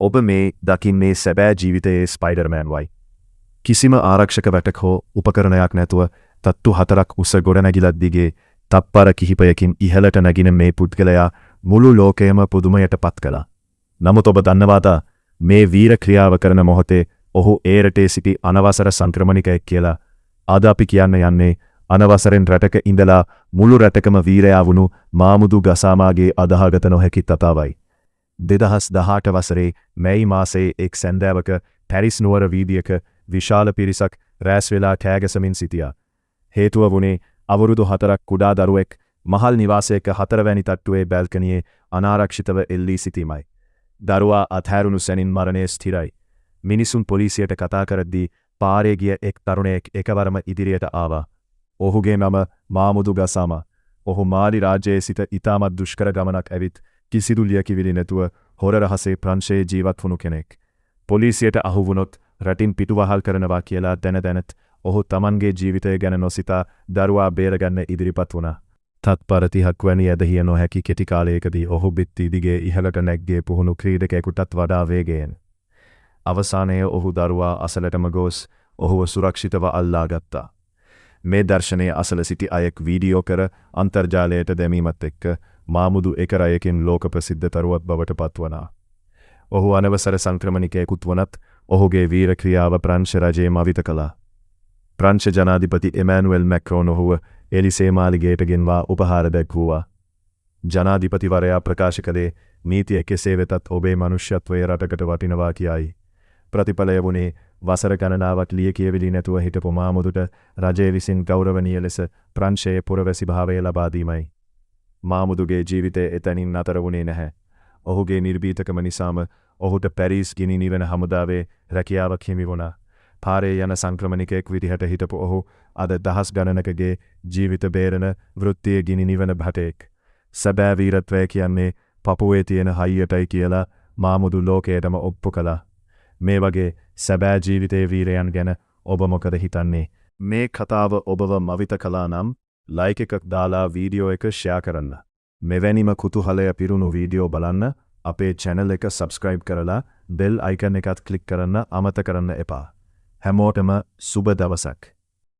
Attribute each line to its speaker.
Speaker 1: ඔබ මේ දකින්නේ සැබෑ ජීවිතයේ ස්පයිඩර්මෑන් වයි. කිසිම ආරක්ෂක වැටක් හෝ උපකරණයක් නැතුව තත්තු 4ක් උස ගොඩනැගිලක් දිගේ තප්පර කිහිපයකින් ඉහළට නැගින මේ පුද්ගලයා මුළු ලෝකයම පුදුමයට පත් කළා. නමුත් ඔබ දන්නවාද මේ වීර ක්‍රියාව කරන මොහොතේ ඔහු ඒරටේ සිටි අනවසර සංක්‍රමණිකයෙක් කියලා. අද අපි කියන්න යන්නේ අනවසරෙන් රටක ඉඳලා මුළු රටකම වීරයා වුණු මාමුදු ගසාමාගේ අදහාගත නොහැකි තතාවයි. 2018 වසරේ මැයි මාසයේ එක් සැන්දෑවක පැරිස් නුවර වීදියක විශාල පිරිසක් රැස් වෙලා කෑගසමින් සිටියා. හේතුව වුණේ අවුරුදු 4ක් කුඩා දරුවෙක් මහල් නිවාසයක 4 වැනි තට්ටුවේ බැල්කනියේ අනාරක්ෂිතව එල්ලී සිටීමයි. දරුවා අත්හැරුණු සැනින් මරණය ස්ථිරයි. මිනිසුන් පොලිසියට කතා කරද්දී පාරේ ගිය එක් තරුණයෙක් එකවරම ඉදිරියට ආවා. ඔහුගේ නම මාමුදු ගසාමා. ඔහු මාලි රාජ්‍යයේ සිට ඉතාමත් දුෂ්කර ගමනක් ඇවිත් කිසිදු ලියකිවිලි නැතුව හොර රහසේ ප්‍රංශයේ ජීවත් වුණු කෙනෙක්. පොලිසියට අහු වුණොත් රටින් පිටුවහල් කරනවා කියලා දැනත් ඔහු තමන්ගේ ජීවිතය ගැන නොසිතා දරුවා බේරගන්න ඉදිරිපත් වුණා. තත්පර 30ක් වැනි ඇදහිය නොහැකි කෙටි කාලයකදී ඔහු බිත්ති දිගේ ඉහළට නැග්ගේ පුහුණු ක්‍රීඩකයෙකුටත් වඩා වේගයෙන්. අවසානයේ ඔහු දරුවා අසලටම ගොස් ඔහුව සුරක්ෂිතව අල්ලා ගත්තා. මේ දර්ශනයේ අසල සිටි අයෙක් වීඩියෝ කර අන්තර්ජාලයට දැමීමත් එක්ක මාමුදු එක අයකින් ලෝක ප්‍රසිද්ධ තරුවක් බවට පත්වනා. ඔහු අනවසර සංක්‍රමණිකයෙකුත් වනත් ඔහුගේ වීර ක්‍රියාව ප්‍රංශ රජයේ මවිත කළා. ප්‍රංශ ජනාධිපති එමැනුවෙල් මැක්‍රෝන් ඔහුව එලිසේ මාලිගයට ගෙන්වා උපහාර දැක්වුවා. ජනාධිපතිවරයා ප්‍රකාශ කළේ නීතිය කෙසේ වෙතත් ඔබේ මනුෂ්‍යත්වය රටකට වටිනවා කියයි. ප්‍රතිඵලය වුණේ වසර ගණනාවක් ලියකියවිලි නැතුව හිටපු මාමුදුට රජය විසින් ගෞරවනීය ලෙස ප්‍රංශයේ පුරවැසි භාවය ලබා දීමයි. මාමුදුගේ ජීවිතය එතනින් නතර වුණේ නැහැ. ඔහුගේ නිර්භීතකම නිසාම ඔහුට පැරිස් ගිනි නිවන හමුදාවේ රැකියාවක් හිමි වුණා. පාරේ යන සංක්‍රමණිකයෙක් විදිහට හිටපු ඔහු අද දහස් ගණනකගේ ජීවිත බේරන වෘත්තීය ගිනි නිවන භටයෙක්. සැබෑ වීරත්වය කියන්නේ පපුවේ තියෙන හයියටයි කියලා මාමුදු ලෝකයටම ඔප්පු කළා. මේ වගේ සැබෑ ජීවිතයේ වීරයන් ගැන ඔබ මොකද හිතන්නේ? මේ කතාව ඔබව මවිත කළා නම් ලයික් එකක් දාලා වීඩියෝ එක ෂෙයා කරන්න. මෙවැනිම කුතුහලය පිරුණු වීඩියෝ බලන්න අපේ channel එක subscribe කරලා bell icon එකත් click කරන්න අමතක කරන්න එපා. හැමෝටම සුබ දවසක්.